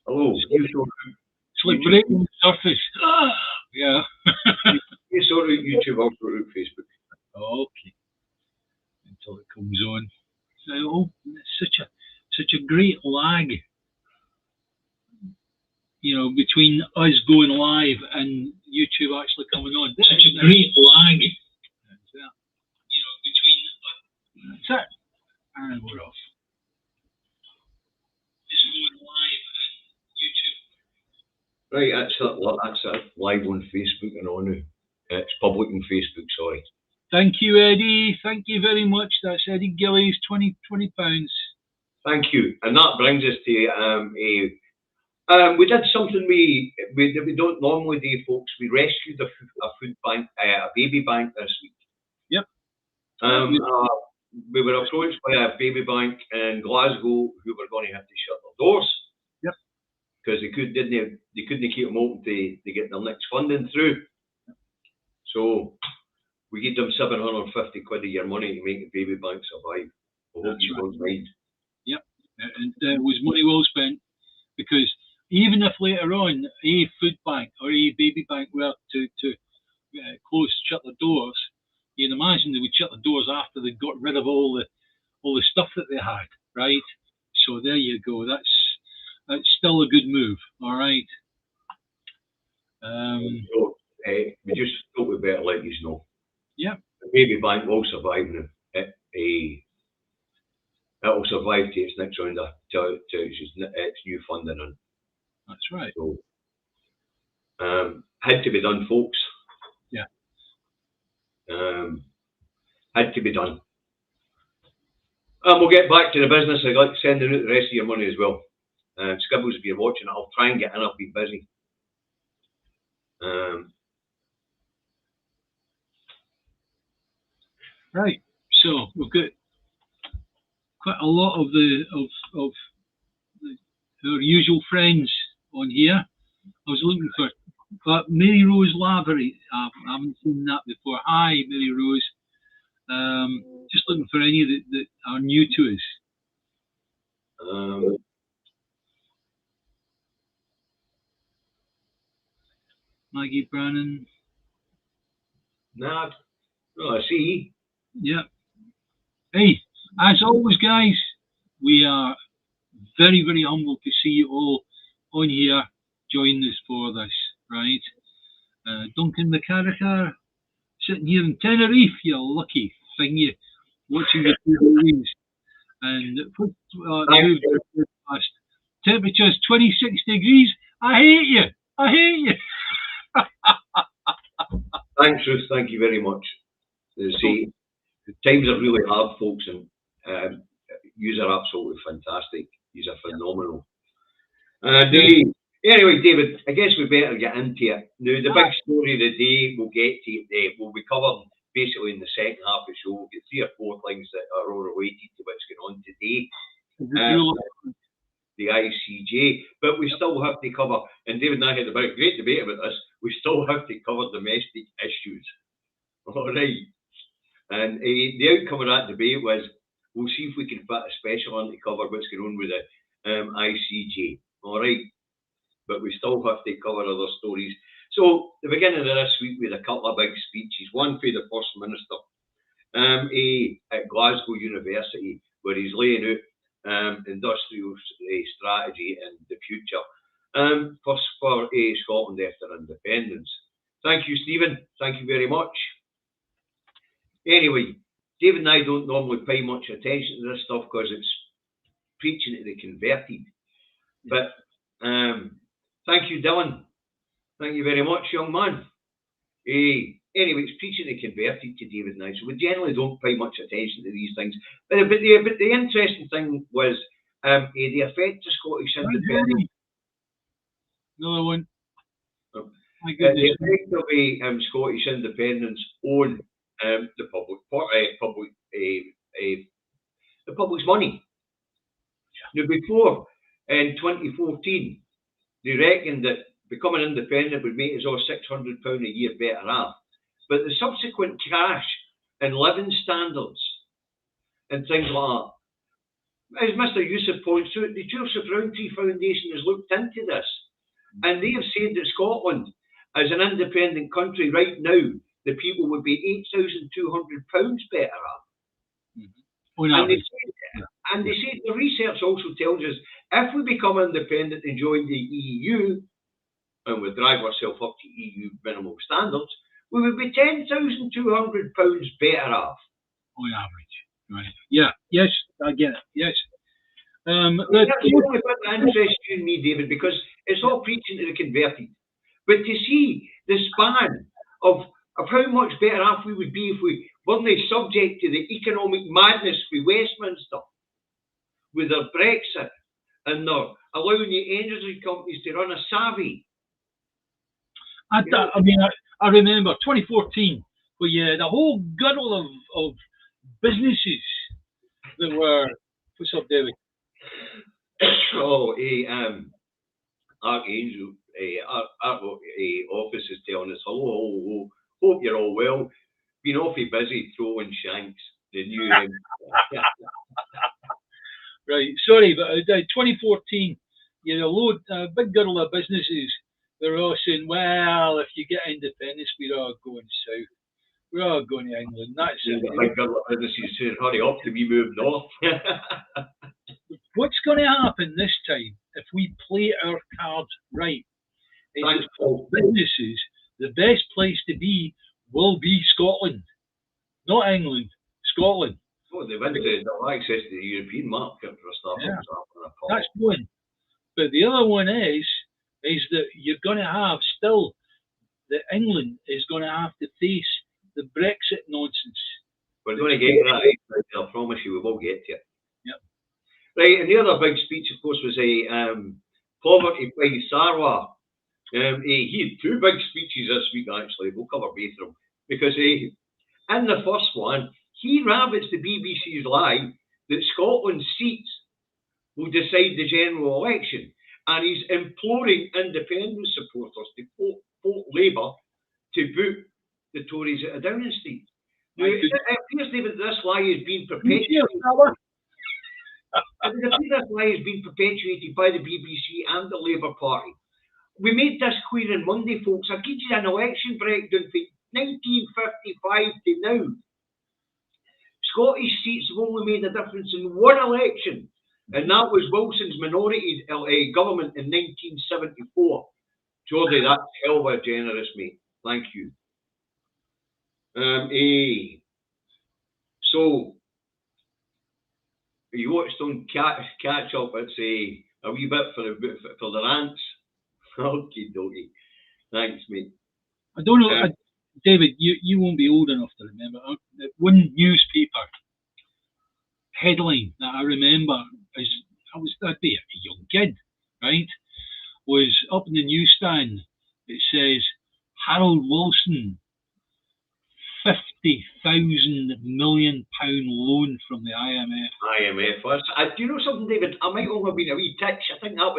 Hello, you sort It's like breaking the surface. Yeah. you sort of YouTube also route Facebook. Okay. Until it comes on. So, it's such a great lag, between us going live and YouTube actually coming on. Such a great lag. That's it. And we're off. It's going live and YouTube. Right, that's it. Live on Facebook and on. It's public on Facebook, sorry. Thank you, Eddie. Thank you very much. That's Eddie Gillies, £20. Thank you. And that brings us to we did something we don't normally do, folks. We rescued a food bank, a baby bank this week. Yep. We were approached by a baby bank in Glasgow who were going to have to shut their doors. Yep. Because they couldn't keep them open to get their next funding through. So we give them £750 of your money to make the baby bank survive. I hope you don't mind. Yep. And it was money well spent, because even if later on a food bank or a baby bank were to shut their doors, you'd imagine they would shut the doors after they got rid of all the stuff that they had, right? So there you go. That's still a good move. All right. We just thought we'd better let you know. Yeah. The baby bank will survive now. It will survive to its next round to its new funding. And that's right. So, had to be done, folks. Yeah. Had to be done. And we'll get back to the business. I'd like to send out the rest of your money as well. Skibbles, if you're watching it, I'll try and get in. I'll be busy. Right. So we've got quite a lot of our usual friends on here. I was looking for Mary Rose Lavery. I haven't seen that before. Hi, Mary Rose. Just looking for any that are new to us. Maggie Brannan. Nah, I see. Yeah. Hey, as always, guys, we are very, very humble to see you all on here joining us for this, right? Duncan McCarricker, sitting here in Tenerife, you lucky thing, you watching the TVs. And temperature's 26 degrees. I hate you. I hate you. Thanks, Ruth. Thank you very much. See, the times are really hard, folks, and you are absolutely fantastic. You are phenomenal. Anyway, David, I guess we better get into it. Now, the big story of the day we'll get to today, will be covered basically in the second half of the show. We'll get 3 or 4 things that are all related to what's going on today. The ICJ, but we still have to cover, and David and I had a very great debate about this, we still have to cover domestic issues. All right. And the outcome of that debate was, we'll see if we can fit a special on to cover what's going on with the ICJ. All right. But we still have to cover other stories. So, the beginning of this week, we had a couple of big speeches. One for the First Minister at Glasgow University, where he's laying out industrial strategy and the future for Scotland after independence. Thank you, Stephen. Thank you very much. Anyway, David and I don't normally pay much attention to this stuff because it's preaching to the converted. But thank you, Dylan. Thank you very much, young man. Anyway, it's preaching to converted to David and I, so we generally don't pay much attention to these things. But the interesting thing was the effect of Scottish independence. Another one. Oh. The effect of Scottish independence on the public's money. Yeah. Now, before in 2014, they reckoned that becoming independent would make us all £600 a year better off. But the subsequent crash in living standards and things like that as Mr. Yusuf points out, the Joseph Rowntree Foundation has looked into this, and they have said that Scotland, as an independent country right now, the people would be £8,200 better off. And they say the research also tells us if we become independent and join the EU, and we drive ourselves up to EU minimum standards, we would be £10,200 better off. On average, right? Yeah, yes, I get it. Yes. That's the only bit that interests you and me, David, because it's all preaching to the converted. But to see the span of how much better off we would be if we weren't subject to the economic madness with Westminster, with their Brexit, and their allowing the energy companies to run a savvy. I remember 2014, where you had a whole girdle of businesses that were. What's up, David? Archangel, our office is telling us, hello, hope you're all well. Been awfully busy throwing shanks. The new. Right, sorry, but 2014, you had a big girdle of businesses. They're all saying, well, if you get independence, we're all going south. We're all going to England. That's it. The big girdle of businesses saying, hurry up to be moved north. What's going to happen this time if we play our cards right? For businesses, the best place to be will be Scotland, not England. Scotland. Oh, they went to access to the European market for a start. Yeah, that's one. But the other one is that you're going to have still that England is going to have to face the Brexit nonsense. We're going to get to that. I promise you, we will get to it. Yep. Right, and the other big speech, of course, was a poverty by Sarwar. He had two big speeches this week, actually. We'll cover both of them. Because in the first one, he rabbits the BBC's lie that Scotland's seats will decide the general election. And he's imploring independent supporters to vote Labour to boot the Tories at a Downing Street. Now, it appears, David, this lie has been perpetuated. This lie has been perpetuated by the BBC and the Labour Party. We made this clear on Monday, folks. I give you an election breakdown from 1955 to now. Scottish seats have only made a difference in one election, and that was Wilson's minority government in 1974. Jordy, that's hell of a generous, mate. Thank you. So, you watched on catch up. It's a wee bit for the rants. Okie dokie. Thanks, mate. I don't know, David. You won't be old enough to remember. One newspaper headline that I remember I'd be a young kid, right? Was up in the newsstand. It says Harold Wilson, £50,000 million loan from the IMF. IMF. Do you know something, David? I might only have been a wee titch. I think that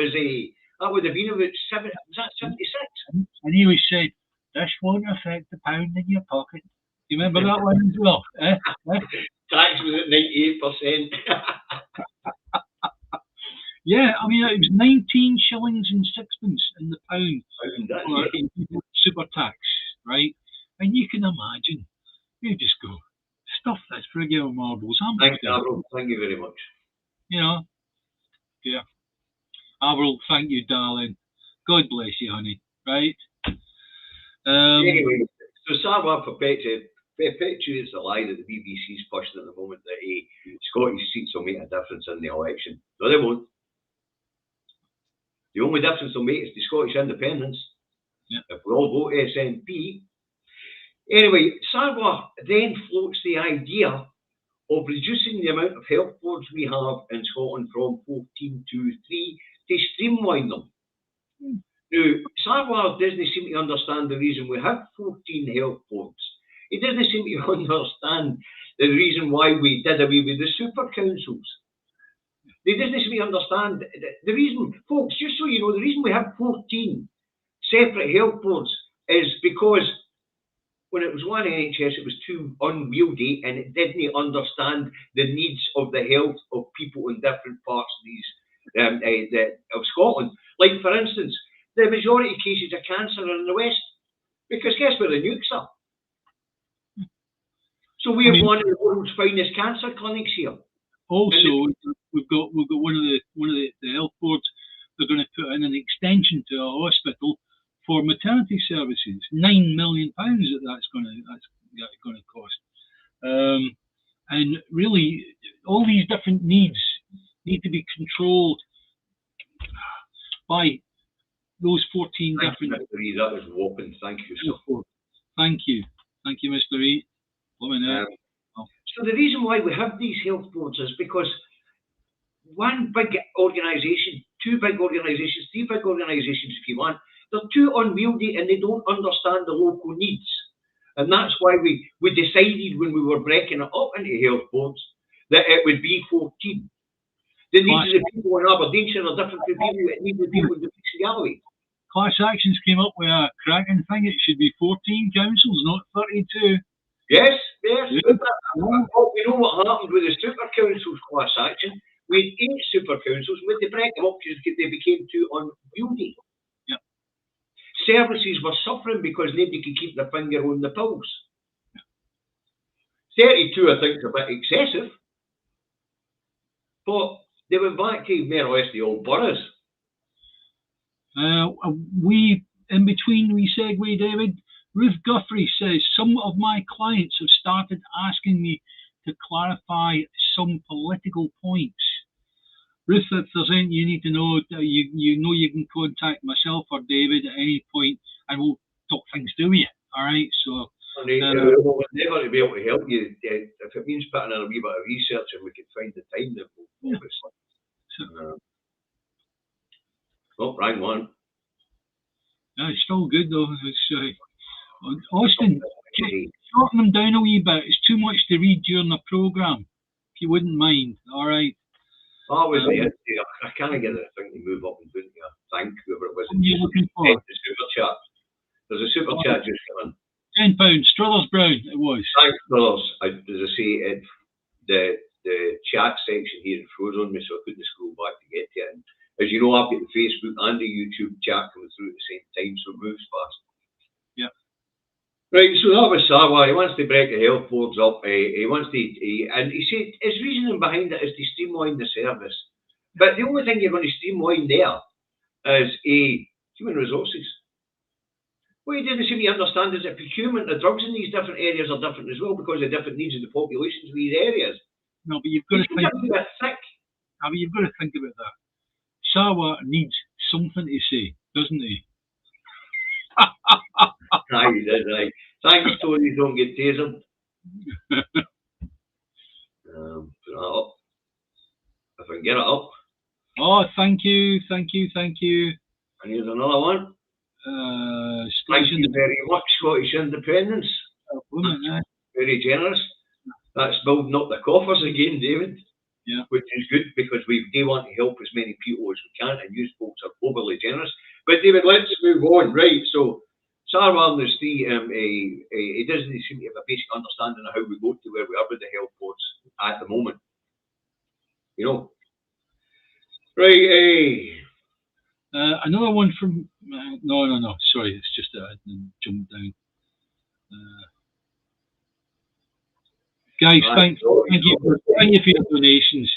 would have been about 76? And he always said, "This won't affect the pound in your pocket." Do you remember that one as well? Tax was at 98%. Yeah, I mean, it was 19 shillings and sixpence in the pound for super tax, right? And you can imagine, you just go, stuff this for a girl marbles. Thanks, Avril. Thank you very much. You know, yeah. Avril, thank you, darling. God bless you, honey, right? Anyway, so Sarwar perpetuates the lie that the BBC is pushing at the moment that Scottish seats will make a difference in the election. No, they won't. The only difference they'll make is the Scottish independence. Yeah. If we all vote SNP. Anyway, Sarwar then floats the idea of reducing the amount of health boards we have in Scotland from 14 to 3 to streamline them. Now, Sarwar doesn't seem to understand the reason we have 14 health boards. He doesn't seem to understand the reason why we did away with the super councils. He doesn't seem to understand the reason, folks, just so you know, the reason we have 14 separate health boards is because when it was one NHS, it was too unwieldy and it didn't understand the needs of the health of people in different parts of of Scotland. Like, for instance, the majority of cases of cancer are in the West, because guess where the nukes are? So we have one of the world's finest cancer clinics here. Also, we've got one of the health boards. They're going to put in an extension to our hospital for maternity services. £9 million that's going to cost. And really, all these different needs need to be controlled by those 14 different. Mr. E, that was whopping. Thank you, sir. Thank you, Mr. E. So the reason why we have these health boards is because one big organisation, two big organisations, three big organisations if you want, they're too unwieldy and they don't understand the local needs. And that's why we decided when we were breaking it up into health boards that it would be 14. The needs of the people in Aberdeenshire are different from the needs of the people in the Galloway. Class Actions came up with a cracking thing. It should be 14 councils, not 32. Yes. Well, we know what happened with the super councils class action. We had 8 super councils. We had to break them up because they became too unwieldy. Yep. Services were suffering because nobody could keep their finger on the pulse. Yep. 32, I think, is a bit excessive. But they went back to more or less the old boroughs. In between we segue, David, Ruth Guthrie says, some of my clients have started asking me to clarify some political points. Ruth, if there's anything you need to know, you know you can contact myself or David at any point and we'll talk things through you. All right? So, we'll never be able to help you. If it means putting in a wee bit of research and we can find the time, then we'll obviously. Wrong one. No, it's still good though. It's, Austin, shorten them down a wee bit. It's too much to read during the programme, if you wouldn't mind. All right. I can't get the thing to move up and down here. Thank whoever it was. You're looking for the super chat. There's a super chat just come in. £10. Struthers Brown, it was. Thanks, Struthers. As I say, the chat section here froze on me, so I couldn't scroll back to get to it. And as you know, I've got the Facebook and the YouTube chat coming through at the same time, so it moves fast. Yeah. Right, so that was Sarwar. He wants to break the health boards up. He wants to, and he said his reasoning behind it is to streamline the service. But the only thing you're going to streamline there is human resources. What he didn't seem to understand is that procurement of drugs in these different areas are different as well because of different needs of the populations of these areas. No, but you've got to think. You've got to think about that. Sarwar needs something to say, doesn't he? Aye, he does, aye. Thanks, Tony, don't get tasered. Put that up. If I can get it up. Oh, thank you. And here's another one. Thank you very much, Scottish Independence. Very generous. That's building up the coffers again, David. Yeah. Which is good because we do want to help as many people as we can, and you folks are overly generous. But David, let's move on. Right, so Sarwar he doesn't seem to have a basic understanding of how we go to where we are with the health boards at the moment. You know. Right, another one from no. Sorry, it's just I jumped down. Guys, thank you for your donations.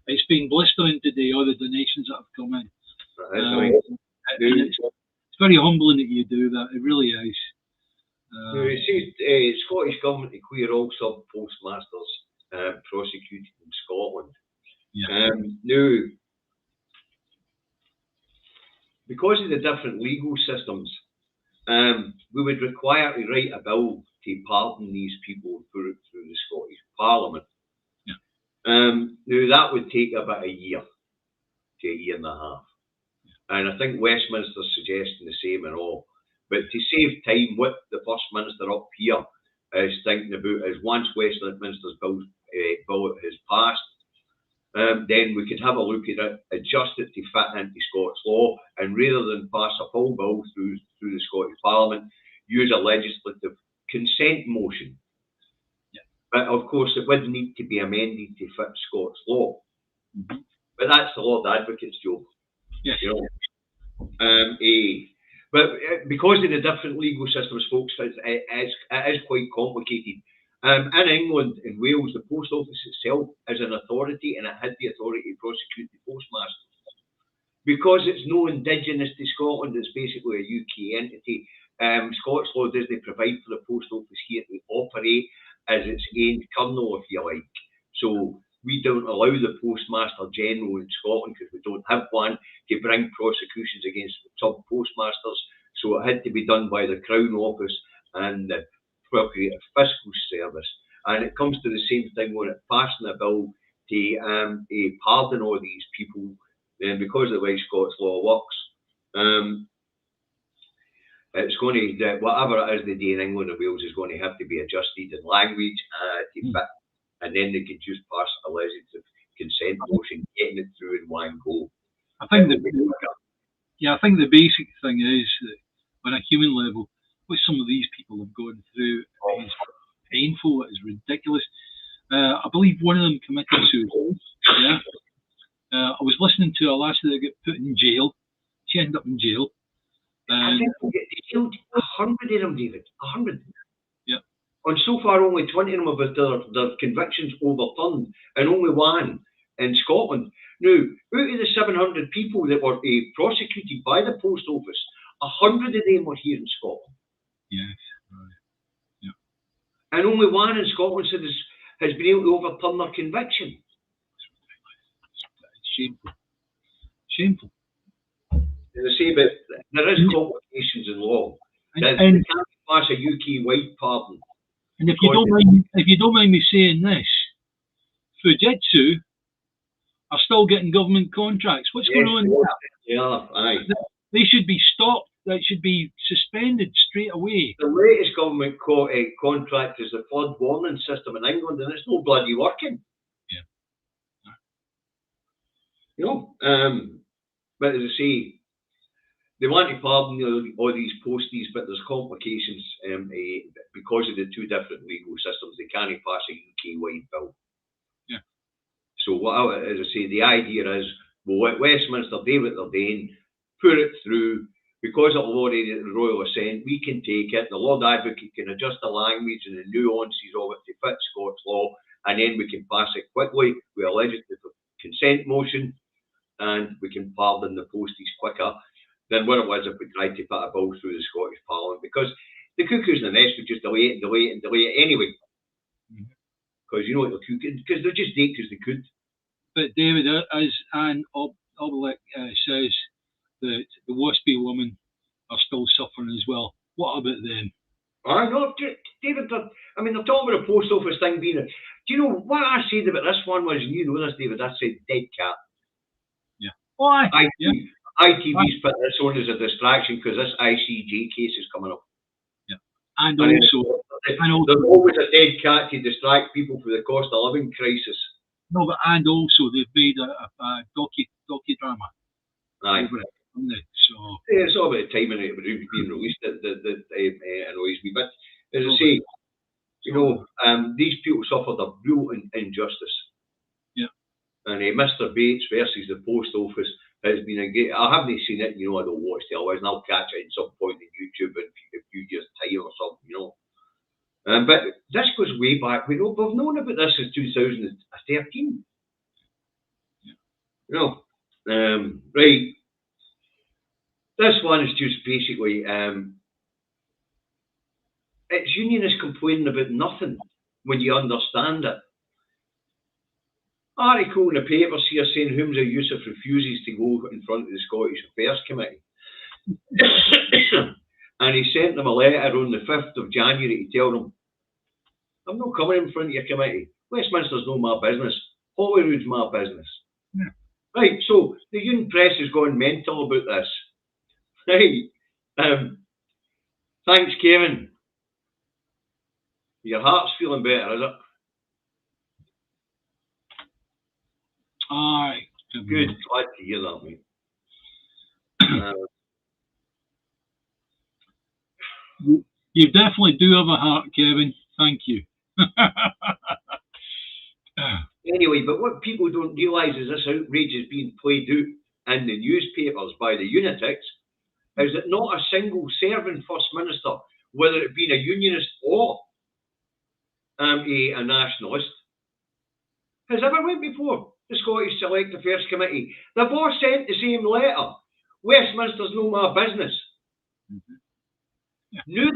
It's been blistering today, all the donations that have come in. It's very humbling that you do that. It really is. It says Scottish Government to clear all sub-postmasters prosecuted in Scotland. Yeah. Now, because of the different legal systems, we would require to write a bill to pardon these people and put it through the Scottish Parliament. Yeah. Now, that would take about a year to a year and a half. And I think Westminster's suggesting the same and all. But to save time, what the First Minister up here is thinking about is once Westminster's bill has passed, then we could have a look at it, adjust it to fit into Scots law, and rather than pass a full bill through the Scottish Parliament, use a legislative consent motion. Yeah. But of course, it would need to be amended to fit Scots law. Mm-hmm. But that's the Lord Advocate's job. Yes. You know. But because of the different legal systems, folks, it is quite complicated. In England and Wales, the Post Office itself is an authority, and it had the authority to prosecute the postmaster. Because it's no indigenous to Scotland, it's basically a UK entity. Scots law doesn't provide for the Post Office here to operate as its own kernel, if you like. So we don't allow the Postmaster General in Scotland, because we don't have one, to bring prosecutions against sub-postmasters. So it had to be done by the Crown Office and the Procurator Fiscal Service. And it comes to the same thing when it's passing a bill to pardon all these people, because of the way Scots law works. It's going to, whatever it is they do in England or Wales is going to have to be adjusted in language to fit, and then they can just pass a legislative consent motion, getting it through in one go. I think the basic thing is that on a human level, what some of these people have gone through is painful. It is ridiculous. I believe one of them committed suicide. Yeah. I was listening to a lassie that got put in jail. She ended up in jail. I think they jailed 100 of them, David. 100. Yeah. And so far, only 20 of them have had their convictions overturned, and only one in Scotland. Now, out of the 700 people that were prosecuted by the Post Office, 100 of them were here in Scotland. Yes. Right. Yeah. And only one in Scotland has been able to overturn their conviction. It's shameful. Shameful. As I say, but there is complications in law. And they can't pass a UK-wide pardon. And if you don't mind me saying this, Fujitsu are still getting government contracts. What's going on there? Yeah, aye. They should be stopped. That should be suspended straight away. The latest government contract is the flood warning system in England, and it's no bloody working. Yeah. You know, but as I say, they want to pardon all these posties, but there's complications because of the two different legal systems. They can't pass a UK-wide bill. Yeah. So as I say, the idea is, well, let Westminster do what they're doing, put it through. Because it'll already the Royal Assent, we can take it. The Lord Advocate can adjust the language and the nuances of it to fit Scots law, and then we can pass it quickly with a legislative consent motion, and we can pardon the posties quicker than what it was if we tried to put a bill through the Scottish Parliament, because the cuckoos in the nest would just delay it and delay it and delay it anyway. Because you know what because they're just did because they could. But David, as Anne Obelick says, that the Waspy women are still suffering as well. What about them? I know, David. They're talking about the Post Office thing being. Do you know what I said about this one was? And you know this, David. I said dead cat. Yeah. Why? ITV's put this on as a distraction because this ICJ case is coming up. Yeah. And also, there's always a dead cat to distract people from the cost of living crisis. No, but and also they've made a docudrama. Aye. So yeah, it's all about the timing it being released that annoys me. But as I say, you know, these people suffered a brutal injustice. Yeah. And Mr. Bates versus the Post Office has been a great. I haven't seen it, you know. I don't watch television. I'll catch it at some point on YouTube in a few years' time or something, you know. But this goes way back. We've known about this since 2013. Yeah. You know, right. This one is just basically, it's unionists complaining about nothing when you understand it. Article in the papers here saying Humza Yousaf refuses to go in front of the Scottish Affairs Committee. And he sent them a letter on the 5th of January to tell them, I'm not coming in front of your committee. Westminster's not my business. Holyrood's my business. Yeah. Right, so the Union Press has gone mental about this. Right. Thanks, Kevin. Your heart's feeling better, is it? Aye. Good. Glad to hear that, mate. You definitely do have a heart, Kevin. Thank you. Anyway, but what people don't realise is this outrage is being played out in the newspapers by the lunatics, is that not a single serving First Minister, whether it be a unionist or a nationalist, has ever went before the Scottish Select Affairs Committee. They've all sent the same letter. Westminster's no my business. Mm-hmm. Yeah. Knew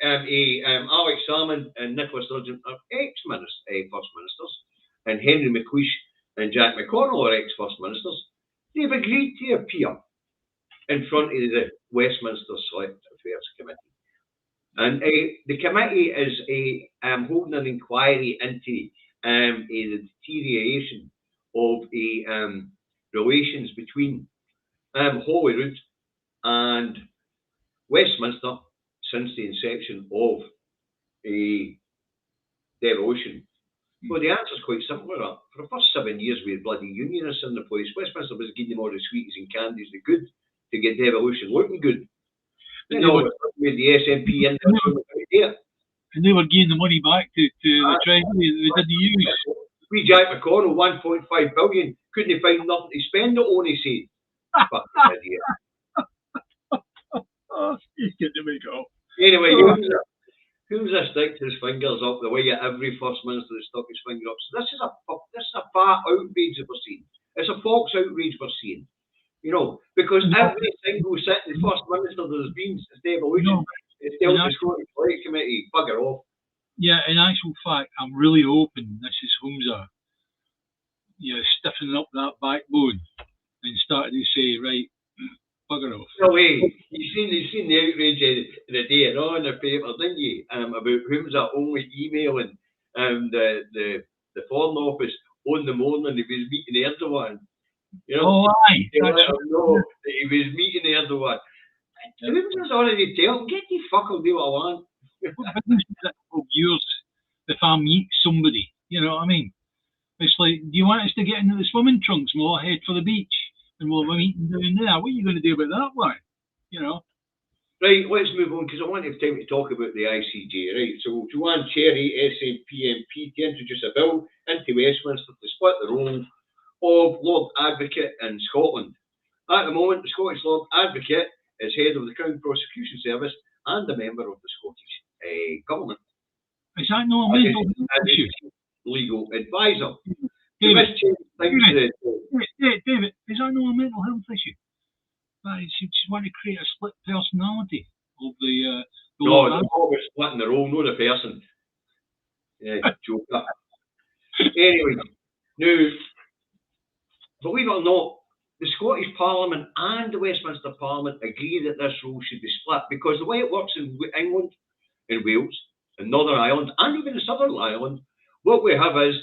Alex Salmond and Nicola Sturgeon are ex-First Ministers, and Henry McLeish and Jack McConnell are ex-First Ministers. They've agreed to appear in front of the Westminster Select Affairs Committee. And the committee is holding an inquiry into the deterioration of relations between Holyrood and Westminster since the inception of devolution. Well, the answer is quite simple. For the first 7 years, we had bloody unionists in the place. Westminster was giving them all the sweeties and candies they could to get devolution looking good. You know, with the SNP in there. And they were giving the money back to the Treasury they didn't use. We Jack McConnell, 1.5 billion, couldn't find nothing to spend it on, he said. Fucking idiot. Oh, he's getting me go. Anyway, who's a stick his fingers up the way every First Minister has stuck his finger up? So this is a far outrage that we're seeing. It's a false outrage we're seeing. You know, because every single sitting First Minister that has been since devolution is telling the Scottish Select Committee, bugger off. Yeah, in actual fact, I'm really hoping this is Humza, stiffening up that backbone and starting to say, right, bugger off. No way. You've seen the outrage of the day and on the paper, didn't you? About Humza only emailing the Foreign Office on the morning he was meeting Erdogan. You know, aye. Let him know that he was meeting Erdogan. Humza's already told him, get the fuck I'll do what I want. Years if I meet somebody, you know what I mean? It's like, do you want us to get into the swimming trunks and we'll head for the beach and we'll be meeting down there? What are you going to do about that one? You know? Right, let's move on because I want to have time to talk about the ICJ, right? So Joanne Cherry, SNP MP, to introduce a bill into Westminster to split the role of Lord Advocate in Scotland. At the moment, the Scottish Lord Advocate is head of the Crown Prosecution Service and a member of the Scottish Government. Is that not a mental health issue? Legal advisor. David, is that not a mental health issue? She want to create a split personality of the no, we're splitting the role, not the person. Yeah, joker. Anyway, now, believe it or not, the Scottish Parliament and the Westminster Parliament agree that this role should be split because the way it works in England, in Wales, in Northern Ireland, and even in Southern Ireland, what we have is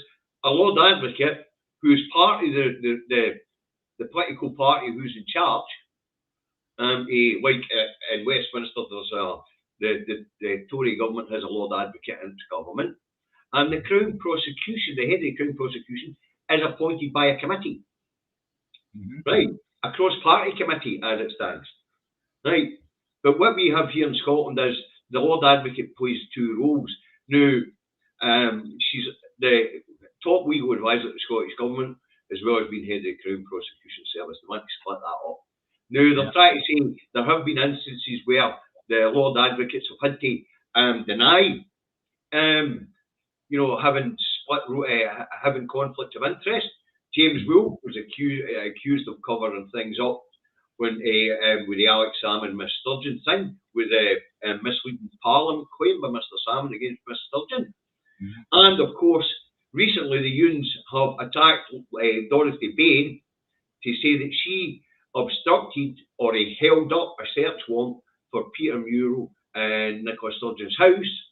a Lord Advocate who's part of the political party who's in charge. Like in Westminster, there's the Tory government has a Lord Advocate in its government, and the Crown Prosecution, the head of the Crown Prosecution, is appointed by a committee. Right, a cross-party committee as it stands. Right, but what we have here in Scotland is the Lord Advocate plays two roles. Now, she's the top legal advisor of the Scottish Government, as well as being head of the Crown Prosecution Service. They want to split that up. Now, they're trying to say there have been instances where the Lord Advocates have had to deny, having having conflict of interest. James Wolfe was accused of covering things up when with the Alex Salmond Miss Sturgeon thing, with a misleading Parliament claim by Mr. Salmond against Miss Sturgeon. And of course, recently the unions have attacked Dorothy Bain to say that she obstructed or held up a search warrant for Peter Muro and Nicola Sturgeon's house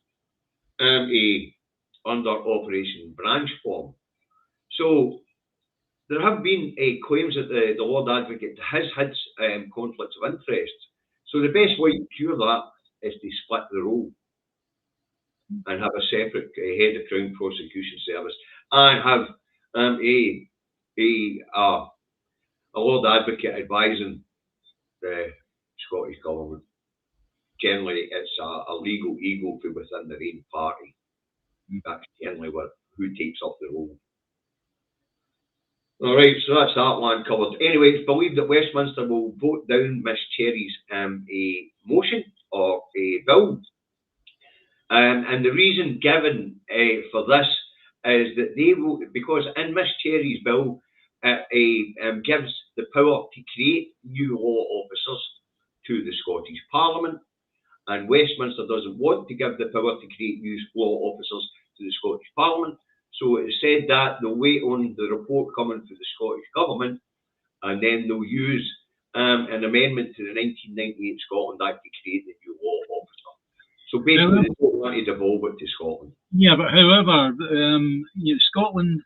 under Operation Branchform. So there have been claims that the Lord Advocate has had conflicts of interest. So the best way to cure that is to split the role and have a separate head of Crown Prosecution Service and have a Lord Advocate advising the Scottish Government. generally it's a legal ego from within their own party. That's generally who takes up the role. All right, so that's that one covered. Anyway, it's believed that Westminster will vote down Miss Cherry's a motion or a bill. And the reason given for this is that they will, because in Miss Cherry's bill, gives the power to create new law officers to the Scottish Parliament, and Westminster doesn't want to give the power to create new law officers to the Scottish Parliament. So it said that they'll wait on the report coming from the Scottish Government, and then they'll use an amendment to the 1998 Scotland Act to create the new law officer. So basically, they don't want to devolve it to Scotland. Yeah, but however, Scotland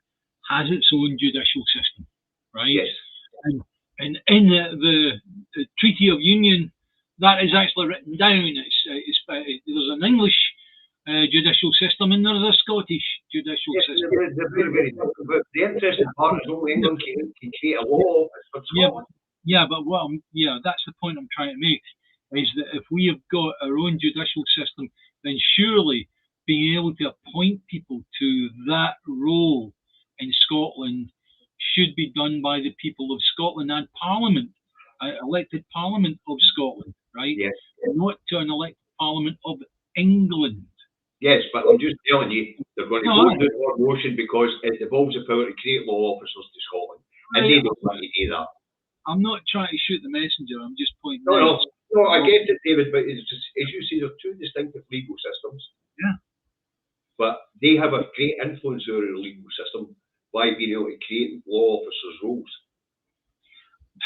has its own judicial system, right? Yes. And in the Treaty of Union, that is actually written down. There's an English judicial system and there's a Scottish judicial system. They're very, very different. But the interesting part is only England can create a law office for Scotland. Yeah, but that's the point I'm trying to make, is that if we have got our own judicial system, then surely being able to appoint people to that role in Scotland should be done by the people of Scotland and Parliament, elected Parliament of Scotland, right? Yes. Not to an elected Parliament of England. Yes, but I'm just telling you, they're going to vote down our motion because it devolves the power to create law officers to Scotland. And they don't want to do that. I'm not trying to shoot the messenger, I'm just pointing out. No, I get it, David, but it's just, as you say, there are two distinctive legal systems. Yeah. But they have a great influence over the legal system by being able to create law officers' roles.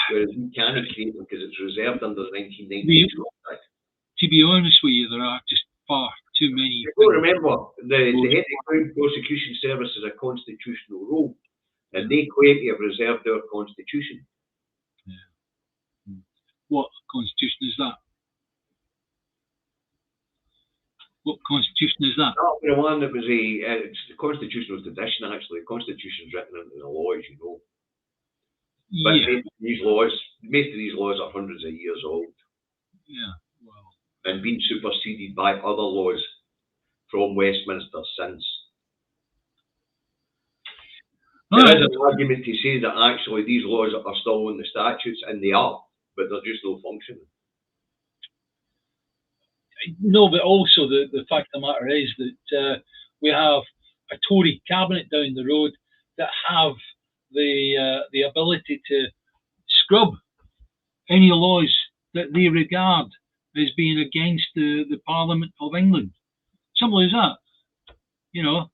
Whereas we can't create them because it's reserved under the 1990 Act. To be honest with you, there are just far too many. You don't remember, the head of the Crown Prosecution Service is a constitutional role, and they claim to have reserved our constitution. Yeah. What constitution is that? What constitution is that? Not the one that was it's the constitutional tradition, actually. The constitution is written into the law, as you know. But most of these laws are hundreds of years old. Yeah, well. And been superseded by other laws from Westminster since. There is an argument to say that actually these laws are still in the statutes, and they are, but they're just no functioning. No, but also the fact of the matter is that we have a Tory cabinet down the road that have the ability to scrub any laws that they regard as being against the Parliament of England. Simple as that. You know,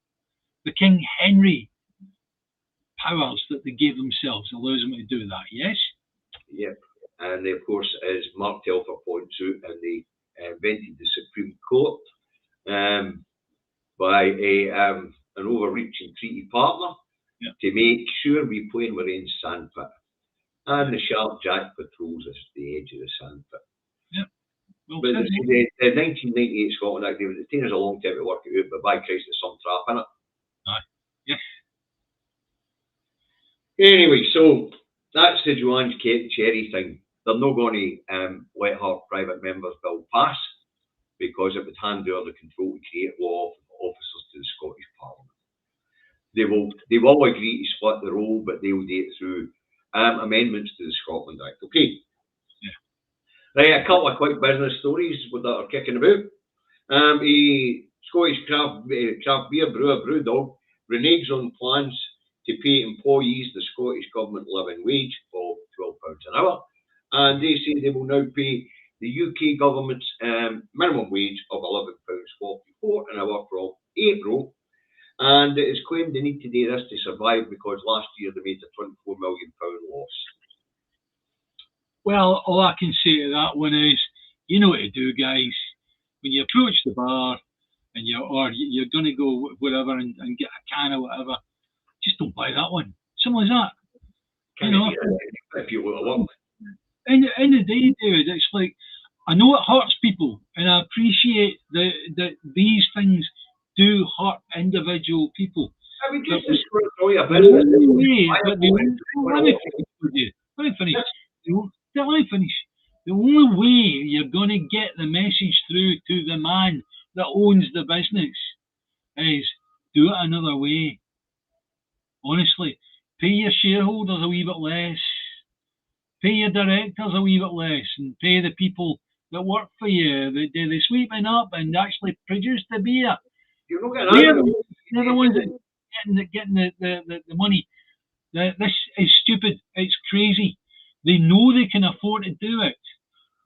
the King Henry powers that they gave themselves allows them to do that, yes? Yep. And of course, as Mark Telfer points out, and they invented the Supreme Court by an overreaching treaty partner to make sure we play in our own sandpit. And the Sharp Jack patrols us to the edge of the sandpit. Yeah. Well, but the 1998 Scotland Act, it's taken us a long time to work it out, but by Christ, there's some trap in it. Aye. Yeah. Anyway, so that's the Joanne Cherry thing. They're not going to let her private members bill pass because it would hand over the control to create law officers to the Scottish Parliament. They will agree to split the role, but they will do it through amendments to the Scotland Act. Okay. Yeah. Right, a couple of quick business stories that are kicking about. A Scottish craft beer brewer, Brewdog, reneges on plans to pay employees the Scottish Government living wage of £12 an hour. And they say they will now pay the UK government's minimum wage of £11.44 an hour from April. And it is claimed they need to do this to survive because last year they made a £24 million loss. Well, all I can say to that one is, you know what to do, guys. When you approach the bar and you're going to go whatever and get a can or whatever, just don't buy that one. Simple as that. You know, if you want to work. In the day, David, it's like, I know it hurts people, and I appreciate that these things do hurt individual people. I mean, just let me finish. Let me finish. the only way you're going to get the message through to the man that owns the business is do it another way. Honestly, pay your shareholders a wee bit less, pay your directors a wee bit less, and pay the people that work for you, that do the sweeping up and actually produce the beer. You're not getting They're the ones that getting the money. This is stupid. It's crazy. They know they can afford to do it.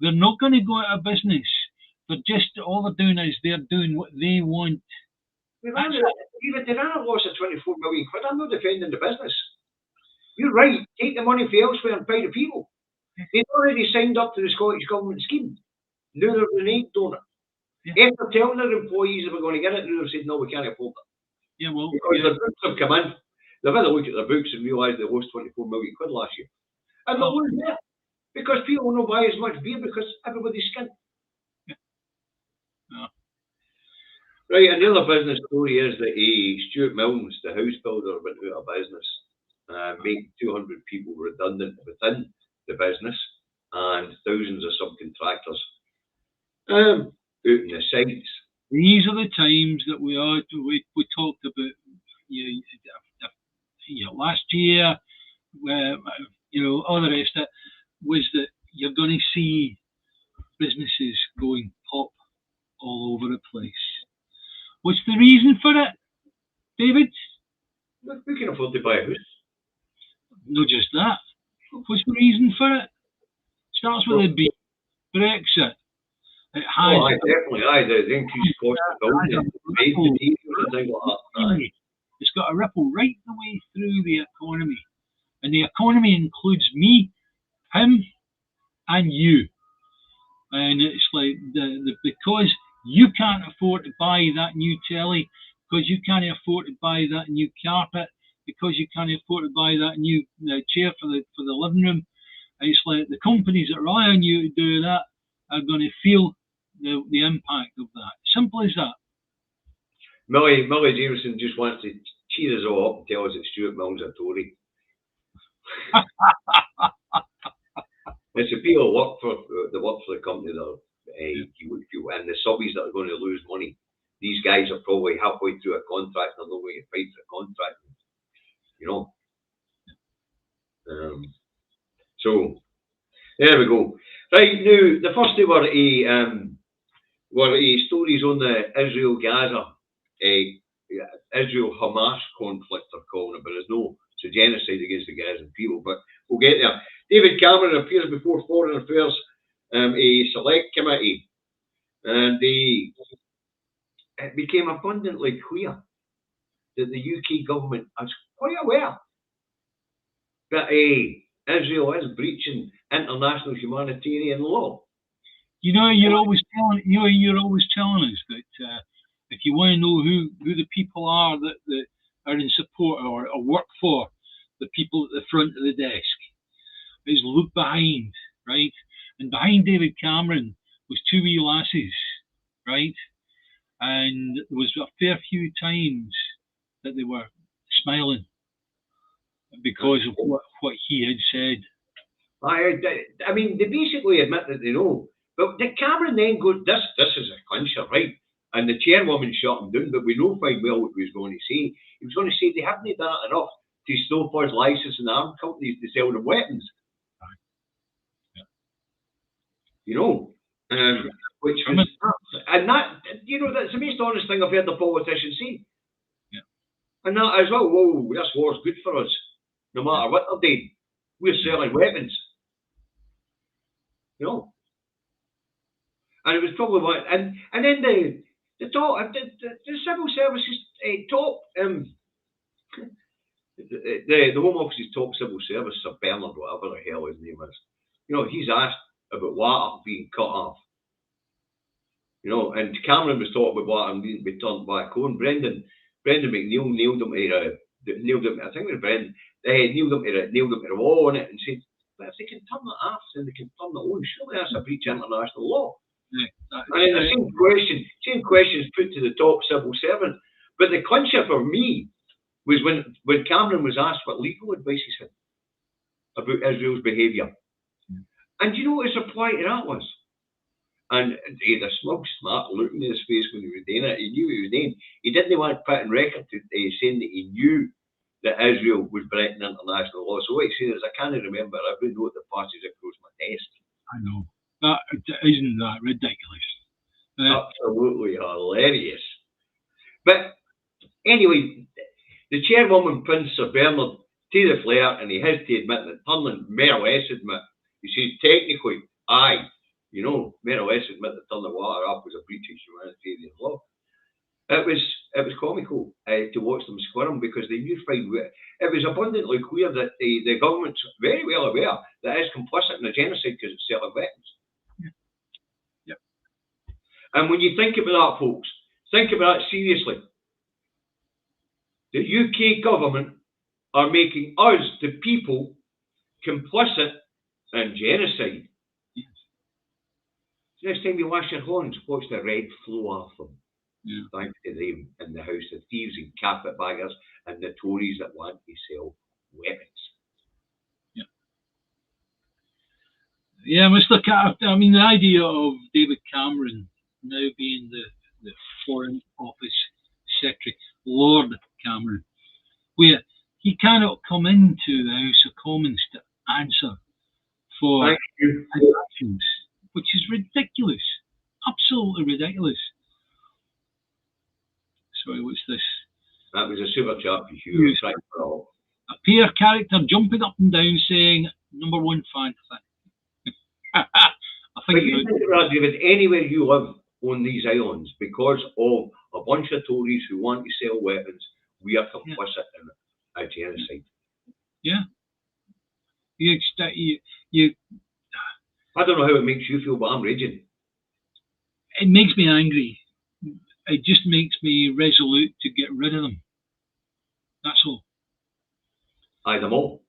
They're not going to go out of business. All they're doing is they're doing what they want. Even they ran a loss of 24 million quid. I'm not defending the business. You're right. Take the money from elsewhere and pay the people. They'd already signed up to the Scottish Government scheme. Now they're an aid donor. Yeah. After telling their employees they were going to get it, now they've said, no, we can't afford it. Yeah, well, because the books have come in. They've had a look at their books and realised they lost 24 million quid last year. And they'll lose that. Because people will not buy as much beer because everybody's skint. Yeah. No. Right, and the other business story is that Stuart Milnes, the house builder, went out of business, making 200 people redundant within the business and thousands of subcontractors out in the sites. These are the times that we talked about. Last year, all the rest of it was that you're going to see businesses going pop all over the place. What's the reason for it, David? We can afford to buy a house. Not just that. What's the reason for it? Starts with a B. Brexit. It has definitely. The increased cost of building and things like that. It's got a ripple right the way through the economy. And the economy includes me, him, and you. And it's like because you can't afford to buy that new telly, because you can't afford to buy that new carpet, because you can't afford to buy that new chair for the living room. It's like the companies that rely on you to do that are going to feel the impact of that. Simple as that. Millie Jameson just wants to cheer us all up and tell us that Stuart Milnes is a Tory. It's the people that work for the company that and the subbies that are going to lose money. These guys are probably halfway through a contract and they're not going to fight for a contract. So there we go. Right now, the first two were stories on the Israel-Gaza, Israel-Hamas conflict, they're calling it, but there's no genocide against the Gazan people. But we'll get there. David Cameron appears before Foreign Affairs a select committee, and it became abundantly clear that the UK government is quite aware that Israel is breaching international humanitarian law. You're always telling us that if you want to know who the people are that are in support or work for the people at the front of the desk, is look behind, right? And behind David Cameron was two wee lasses, right? And there was a fair few times that they were smiling because of what he had said. I mean, they basically admit that they know. But the Cameron then goes, this is a clincher, right? And the chairwoman shut him down, but we know fine well what he was going to say. He was going to say they haven't done that enough to stop us licensing arms companies to sell them weapons. Which was, and that, that's the most honest thing I've heard the politicians say. Yeah. And that as well, whoa, this war's good for us. No matter what they're doing, we're selling weapons. And it was probably what, and then the civil services top, the Home Office's top civil service, Sir Bernard, whatever the hell his name is, he's asked about water being cut off. And Cameron was talking about water being turned back on. Brendan McNeil nailed him to, I think it was Brendan, nailed him to the wall on it and said, but if they can turn it off, then they can turn it on. Surely that's a breach of international law. Yeah, and then the same questions put to the top civil servant. But the clincher for me was when Cameron was asked what legal advice he had about Israel's behaviour. And do you know what his reply to that was? And he had a smug, smart look in his face when he was doing it. He knew what he was doing. He didn't want to put in record to saying that he knew that Israel was breaking international law. So what he said is, I can't remember every note that passes across my desk. I know. Isn't that ridiculous? Absolutely hilarious. But anyway, the chairwoman, Prince Sir Bernard, to the flare, and he has to admit that Turnland more or less admit, he says technically, aye, you know, more or less admit that turning the water up was a breach of humanitarian law. It was comical to watch them squirm because they knew fine well. It was abundantly clear that the government's very well aware that it's complicit in a genocide because it's selling weapons. Yep. And when you think about that, folks, think about it seriously. The UK government are making us, the people, complicit in genocide. Yes. Next time you wash your hands, watch the red flow off them. Yeah. Thanks to them in the House of Thieves and carpetbaggers and the Tories that want to sell weapons. Yeah, Mr. Carter, I mean, the idea of David Cameron now being the Foreign Office Secretary, Lord Cameron, where he cannot come into the House of Commons to answer for his actions, which is ridiculous. Absolutely ridiculous. Sorry, what's this? That was a super chat for you. Yes. A peer character jumping up and down saying, number one fan. I think but you think about it, David, anywhere you live on these islands, because of a bunch of Tories who want to sell weapons, we are complicit in a genocide. Yeah. You I don't know how it makes you feel, but I'm raging. It makes me angry. It just makes me resolute to get rid of them. That's all. Aye, them all.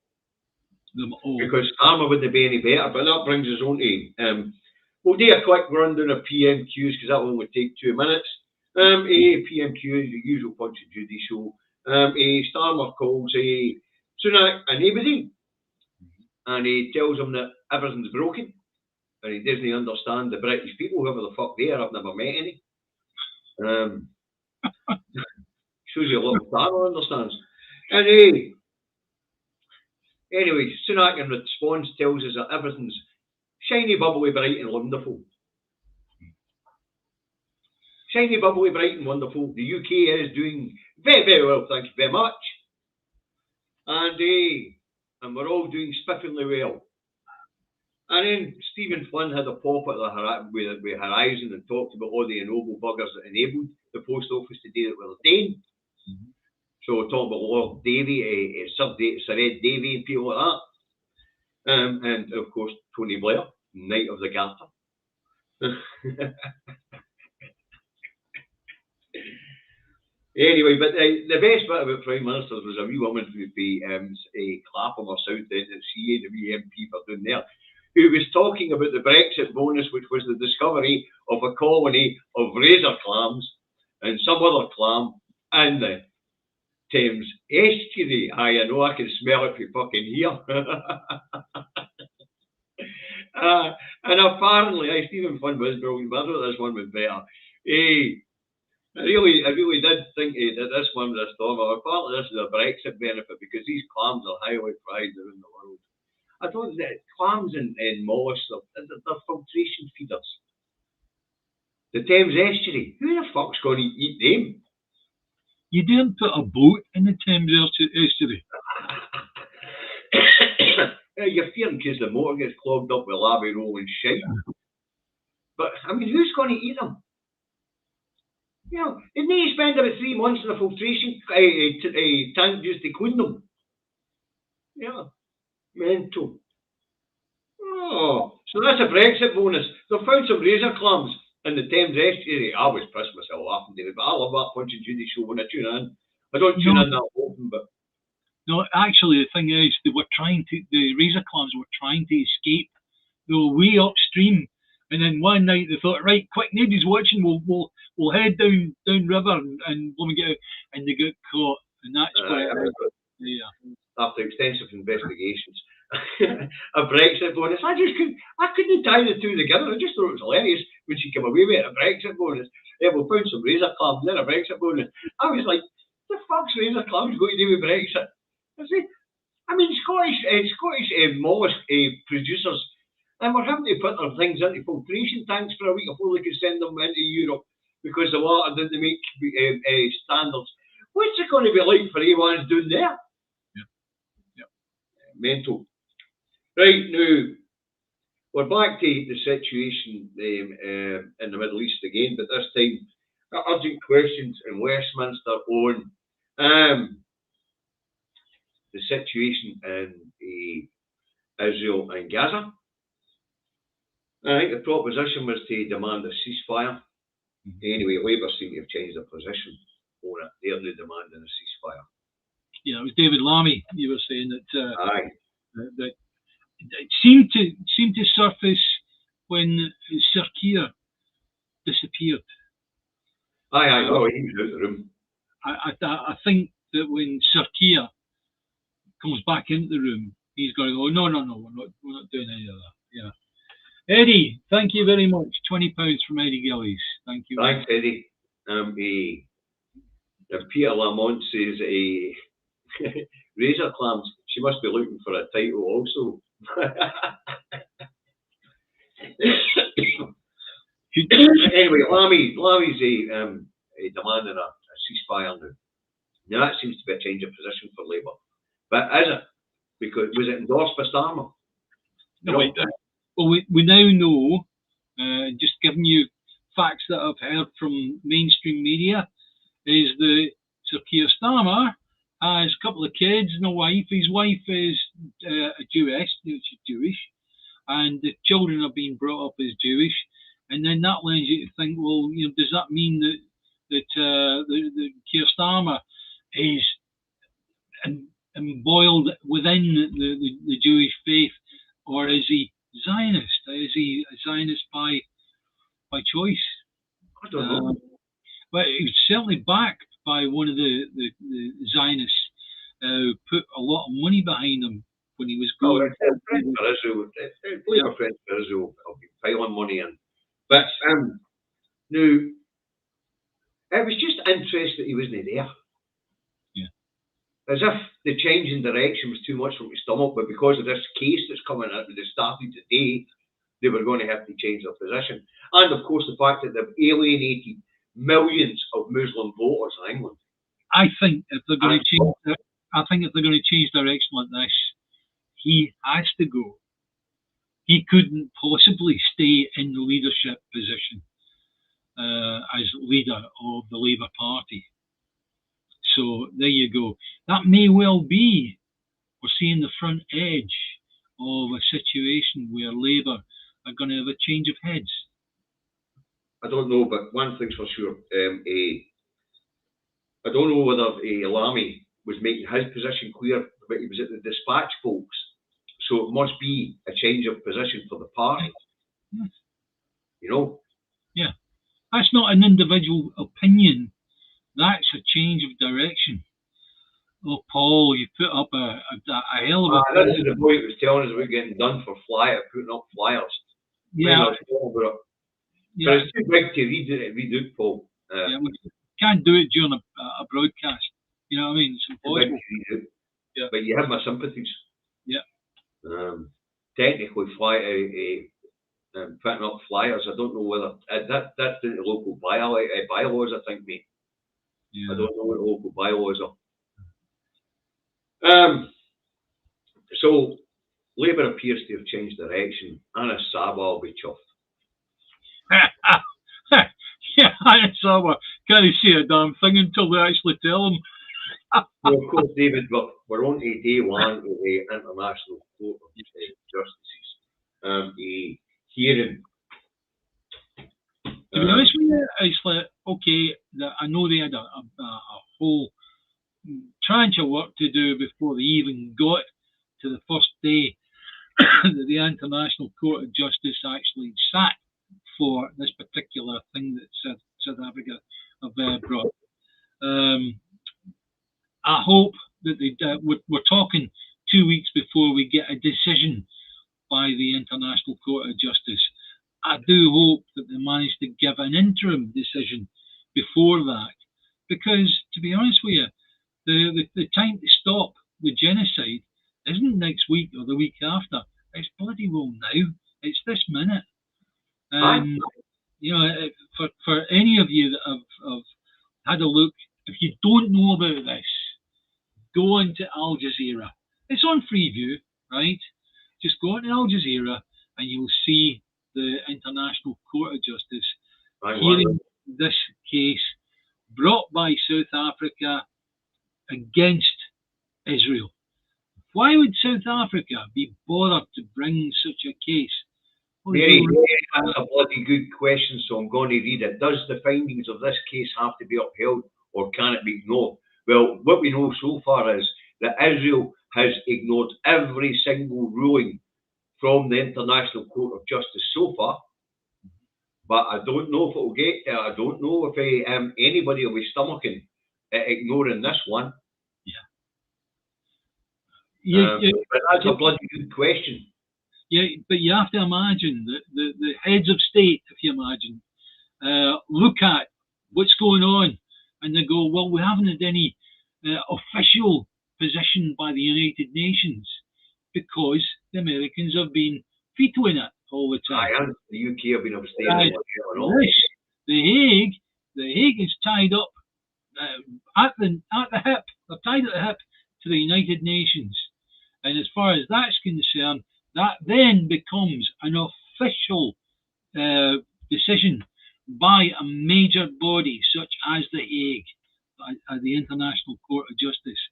Them all. Because Armour wouldn't be any better, but that brings us on to, we'll do a quick rundown of PMQs because that one would take 2 minutes. PMQ is the usual Punch and Judy show. Starmer calls Sunak a nobody, and he tells him that everything's broken, and he doesn't understand the British people, whoever the fuck they are. I've never met any. Shows you a little Starmer understands. And anyway, Sunak in response tells us that everything's shiny, bubbly, bright and wonderful. Shiny, bubbly, bright and wonderful. The UK is doing very, very well, thank you very much. And we're all doing spiffingly well. And then Stephen Flynn had a pop at with Horizon and talked about all the ennoble buggers that enabled the post office to do it with their Dane. Mm-hmm. So we're talking about Lord Davies, Sir Ed Davies and people like that. And of course, Tony Blair, Knight of the Garter. Anyway, but the best bit about Prime Ministers was a wee woman with the Clapham or South End and CA, the wee MP for down there, who was talking about the Brexit bonus, which was the discovery of a colony of razor clams and some other clam in the Thames estuary. Aye, I know, I can smell it from fucking here. And apparently, Stephen Flynn was brilliant, but I thought this one was better. I really did think that this one was a storm. Apparently, this is a Brexit benefit because these clams are highly prized around the world. I thought that clams and mollusks they're filtration feeders. The Thames estuary, who the fuck's going to eat them? You didn't put a boat in the Thames estuary. You're fearing because the motor gets clogged up with lava roll and shit. But, I mean, who's going to eat them? You know, didn't you spend about 3 months in a filtration tank just to clean them? Yeah, mental. Oh, so that's a Brexit bonus. They've found some razor clams in the Thames estuary. I was pissed myself laughing, David, but I love that Punch and Judy show when I tune in. I don't tune in that often, but... No, actually, the thing is, the razor clams were trying to escape. They were way upstream. And then one night they thought, right, quick, nobody's watching, we'll head down river and let me get out. And they got caught. And that's why... after extensive investigations. a Brexit bonus. I couldn't tie the two together. I just thought it was hilarious when she came away with a Brexit bonus. Yeah, we'll find some razor clams, then a Brexit bonus. I was like, the fuck's razor clams got to do with Brexit? I mean, Scottish mollusk producers, and we're having to put their things into filtration tanks for a week before they could send them into Europe because the water didn't meet standards. What's it going to be like for A1s down there? Yeah. Mental. Right, now, we're back to the situation in the Middle East again, but this time, urgent questions in Westminster on the situation in Israel and Gaza. I think the proposition was to demand a ceasefire. Anyway, Labour seem to have changed their position on it. They're now demanding a ceasefire. Yeah, it was David Lammy. You were saying that Aye. that it seemed to surface when Sir Keir disappeared. Aye. Oh, he was out of the room. I think that when Sir Keir comes back into the room, he's going to go, no, we're not doing any of that. Yeah. Eddie, thank you very much. £20 from Eddie Gillies. Thank you. Thanks, Eddie. Peter Lamont says razor clams. She must be looking for a title also. Anyway, Lammy's demanding a ceasefire now. Now that seems to be a change of position for Labour. But is it? Because was it endorsed by Starmer? No, well, we now know, just giving you facts that I've heard from mainstream media, is that Sir Keir Starmer has a couple of kids and a wife. His wife is Jewish, she's Jewish, and the children are being brought up as Jewish. And then that lends you to think, well, does that mean that Keir Starmer is embroiled within the Jewish faith, or is he Zionist? Is he a Zionist by choice? I don't know. But he was certainly backed by one of the Zionists who put a lot of money behind him when he was going. Friends for Israel. Labour Friends for Israel have been piling money in. But now, it was just interest that he wasn't there. Yeah. As if the change in direction was too much for my stomach, but because of this case that's coming out that started today, they were going to have to change their position. And of course, the fact that they've alienated millions of Muslim voters in England. I think if they're going to change direction like this, he has to go. He couldn't possibly stay in the leadership position as leader of the Labour Party. So there you go. That may well be, we're seeing the front edge of a situation where Labour are going to have a change of heads. I don't know, but one thing's for sure. I don't know whether Lammy was making his position clear, but he was at the Dispatch folks. So it must be a change of position for the party. Yes. Yeah. That's not an individual opinion. That's a change of direction. Oh, Paul, you put up a hell of a... This is the boy that was telling us about getting done for putting up flyers. Yeah. But it's too big to read out, Paul. We can't do it during a broadcast. You know what I mean? It's impossible. Yeah. But you have my sympathies. Yeah. Technically, putting up flyers, I don't know whether that's down to local bylaws, I think, mate. Yeah. I don't know what local bylaws are. So Labour appears to have changed direction. Anna Saba will be chuffed. Yeah, Anna Saba can't see a damn thing until they actually tell him. Well, of course, David, but we're on to day one of the International Court of Justice's hearing. To be honest with you, it's like, okay, I know they had a whole tranche of work to do before they even got to the first day that the International Court of Justice actually sat for this particular thing that South Africa have brought. I hope that we're talking 2 weeks before before we get a decision by the International Court of Justice. I do hope that they manage to give an interim decision before that, because, to be honest with you, the time to stop the genocide isn't next week or the week after. It's bloody well now. It's this minute. You know, for any of you that have had a look, if you don't know about this, go into Al Jazeera. It's on Freeview, right? Just go into Al Jazeera and you'll see the International Court of Justice hearing this case brought by South Africa against Israel. Why would South Africa be bothered to bring such a case? Mary, that's a bloody good question, so I'm going to read it. Does the findings of this case have to be upheld, or can it be ignored? Well, what we know so far is that Israel has ignored every single ruling from the International Court of Justice so far, but I don't know if it will get there. I don't know if anybody will be stomaching ignoring this one. But that's a bloody good question. Yeah, but you have to imagine that the heads of state, if you imagine, look at what's going on and they go, well, we haven't had any official position by the United Nations because the Americans have been vetoing it all the time. And the UK have been abstaining. The Hague is tied up at the hip. They're tied at the hip to the United Nations. And as far as that's concerned, that then becomes an official decision by a major body such as the Hague, the International Court of Justice.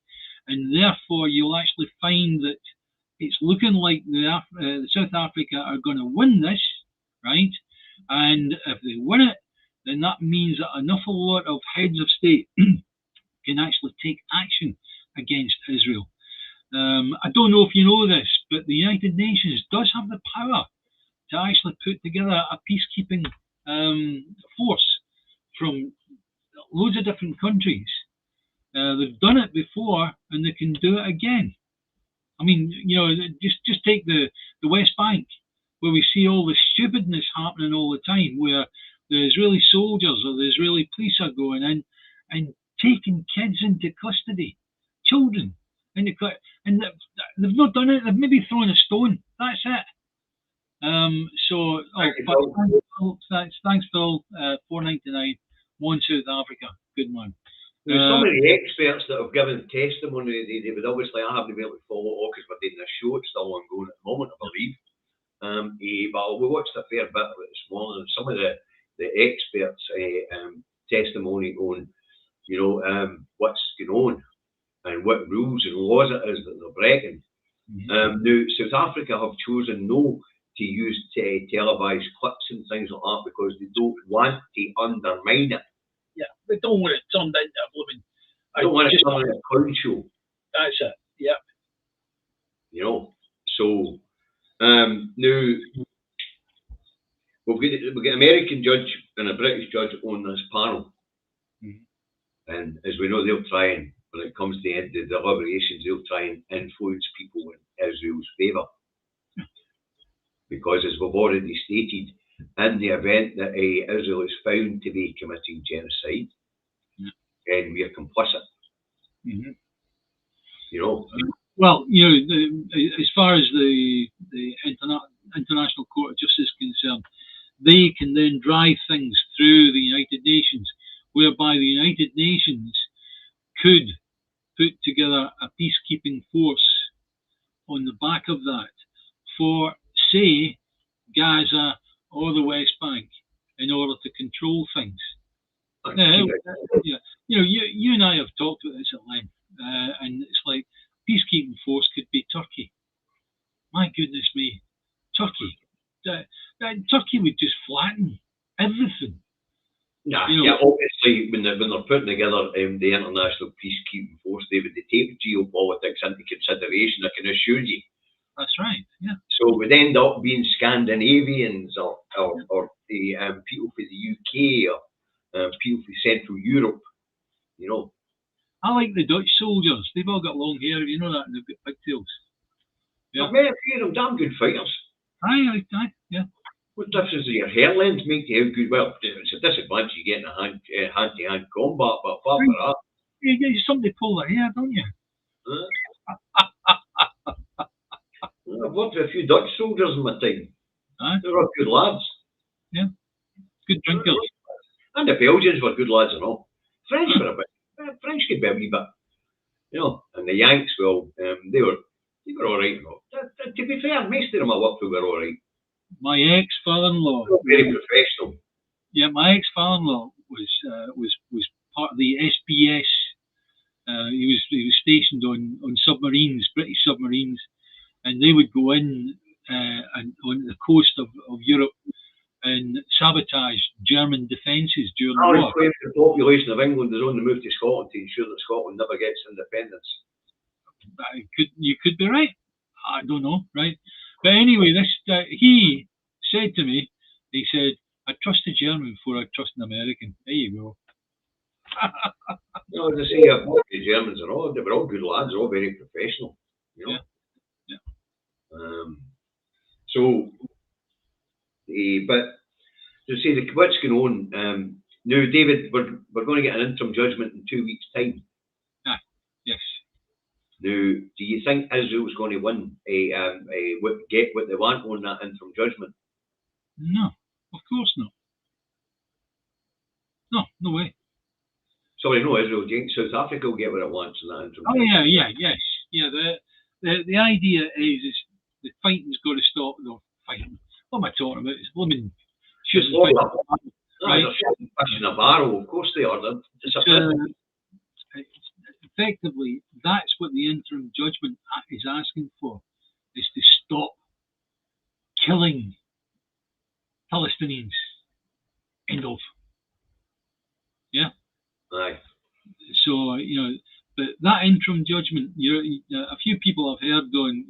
And therefore, you'll actually find that it's looking like the South Africa are going to win this, right? And if they win it, then that means that an awful lot of heads of state can actually take action against Israel. I don't know if you know this, but the United Nations does have the power to actually put together a peacekeeping force from loads of different countries. They've done it before, and they can do it again. I mean, you know, just take the West Bank, where we see all the stupidness happening all the time, where the Israeli soldiers or the Israeli police are going in and taking kids into custody, children. And they've not done it. They've maybe thrown a stone. That's it. Thanks, Phil. $4.99. One South Africa. Good man. There's some of the experts that have given testimony. They would obviously, I haven't been able to follow it all because we're doing this show. It's still ongoing at the moment, I believe. But we watched a fair bit of it this morning. Some of the experts' testimony on, what's going on and what rules and laws it is that they're breaking. Now, South Africa have chosen not to use televised clips and things like that because they don't want to undermine it. Yeah, they don't want it turned into a blooming. They don't want it turned into a clown show. That's it. Yeah. So now we've got an American judge and a British judge on this panel, and as we know, they'll try and, when it comes to the deliberations, they'll try and influence people in Israel's favour. Because, as we've already stated, in the event that Israel is found to be committing genocide, and we are complicit. Well, as far as the International Court of Justice is concerned, they can then drive things through the United Nations, whereby the United Nations could put together a peacekeeping force on the back of that for, say, Gaza or the West Bank in order to control things. You and I have talked about this at length, and it's like peacekeeping force could be Turkey. My goodness me, Turkey. Turkey would just flatten everything. Obviously, when they're putting together the international peacekeeping force, they would take geopolitics into consideration, I can assure you. That's right, yeah. So it would end up being Scandinavians or the people from the UK or people from Central Europe, I like the Dutch soldiers. They've all got long hair, you know that, and they've got pigtails. Yeah. I've met a few of them, damn good fighters. Aye, yeah. What difference does your hair length make to how good? Well, it's a disadvantage you get in a hand-to-hand combat, but apart from that, You get somebody pull their hair, don't you? I've worked with a few Dutch soldiers in my time. Aye. They were good lads. Yeah. Good drinkers. And the Belgians were good lads and all. French were a bit. French could be a wee bit. You know, and the Yanks, well, they were all right. You know. To be fair, most of them I worked with were all right. My ex-father-in-law. Very professional. Yeah, my ex-father-in-law was part of the SBS. He was stationed on submarines, British submarines, and they would go in and on the coast of Europe and sabotage German defences during the war. The population of England is on the move to Scotland to ensure that Scotland never gets independence. You could be right. I don't know, right? But anyway, he said to me, he said, I trust a German before I trust an American. There you go. You know, as I say, I've worked with Germans and all, they were all good lads, all very professional. You know? Yeah. But to say what's going on, now, David, we're going to get an interim judgment in 2 weeks' time. Yes. Now, do you think Israel's going to win, get what they want on that interim judgment? No, of course not. No way. Sorry, no, Israel. Do you think South Africa will get what it wants in that interim Oh, judgment? yes. Yeah, the idea is the fighting's got to stop. No, fighting. What am I talking about? It's blooming shooting fighting. Right. They're shooting fish in a barrel. Of course they are. Effectively, that's what the interim judgment is asking for, is to stop killing Palestinians. End of. Yeah? Aye. So, but that interim judgment, a few people have heard going,